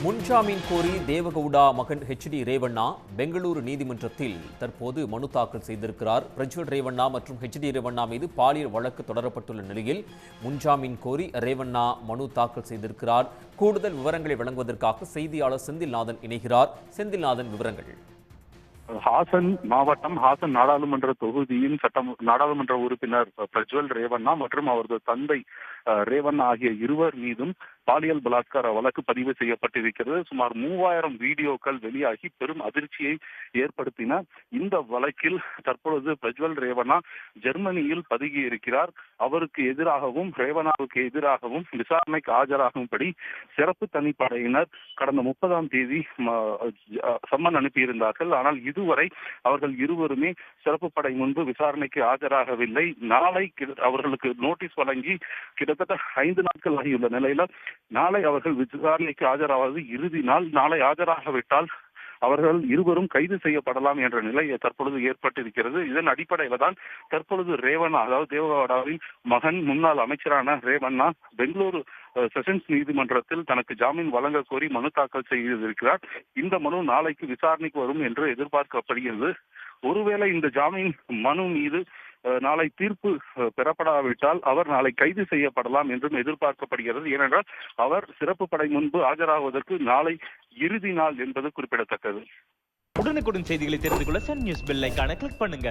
முன்ஜாமீன் கோரி தேவகவுடா மகன் HD ரேவண்ணா பெங்களூரு நீதிமன்றத்தில் தற்போது மனு தாக்கல் செய்திருக்கிறார். பிரஜ்வல் ரேவண்ணா மற்றும் HD ரேவண்ணா மீது பாலியல் வழக்கு தொடரப்பட்டுள்ள நிலையில் முன்ஜாமீன் கோரி ரேவண்ணா மனு தாக்கல் செய்திருக்கிறார். கூடுதல் விவரங்களை வழங்குவதற்காக செய்தியாளர் செந்தில்நாதன் இணைகிறார். செந்தில்நாதன், விவரங்கள். ஹாசன் மாவட்டம் ஹாசன் நாடாளுமன்ற தொகுதியின் நாடாளுமன்ற உறுப்பினர் பிரஜ்வல் ரேவண்ணா மற்றும் அவரது தந்தை ரேவண்ணா ஆகிய இருவர் மீதும் பாலியல் பலாத்கார வழக்கு பதிவு செய்யப்பட்டிருக்கிறது. சுமார் 3000 வீடியோக்கள் வெளியாகி பெரும் அதிர்ச்சியை ஏற்படுத்தின. இந்த வழக்கில் தற்பொழுது பிரஜ்வல் ரேவண்ணா ஜெர்மனியில் பதுகி இருக்கிறார். அவருக்கு எதிராகவும் ரேவண்ணாவுக்கு எதிராகவும் விசாரணைக்கு ஆஜராகும்படி சிறப்பு தனிப்படையினர் கடந்த 30ஆம் தேதி சம்மன் அனுப்பியிருந்தார்கள். ஆனால் இதுவரை அவர்கள் இருவருமே சிறப்பு படை முன்பு விசாரணைக்கு ஆஜராகவில்லை. நாளை அவர்களுக்கு நோட்டீஸ் வழங்கி கிட்டத்தட்ட 5 நாட்கள் ஆகியுள்ள நிலையில நாளை அவர்கள் விசாரணைக்கு ஆஜராவது இறுதி நாள். நாளை ஆஜராகவிட்டால் அவர்கள் இருவரும் கைது செய்யப்படலாம் என்ற நிலை தற்பொழுது ஏற்பட்டிருக்கிறது. இதன் அடிப்படையில தான் தற்பொழுது ரேவண்ணா, அதாவது தேவகவுடாவின் மகன், முன்னாள் அமைச்சரான ரேவண்ணா பெங்களூரு செஷன்ஸ் நீதிமன்றத்தில் தனக்கு ஜாமீன் வழங்க கோரி மனு தாக்கல் செய்திருக்கிறார். இந்த மனு நாளைக்கு விசாரணைக்கு வரும் என்று எதிர்பார்க்கப்படுகிறது. ஒருவேளை இந்த ஜாமீன் மனு மீது நாளை தீர்ப்பு பெறப்படாவிட்டால் அவர் நாளை கைது செய்யப்படலாம் என்றும் எதிர்பார்க்கப்படுகிறது. ஏனென்றால் அவர் சிறப்பு படை முன்பு ஆஜராகுவதற்கு நாளை இறுதி நாள் என்பது குறிப்பிடத்தக்கது. உடனுக்குடன் செய்திகளை தெரிந்து கொள்ள சன் நியூஸ் பெல் ஐகானை கிளிக் பண்ணுங்க.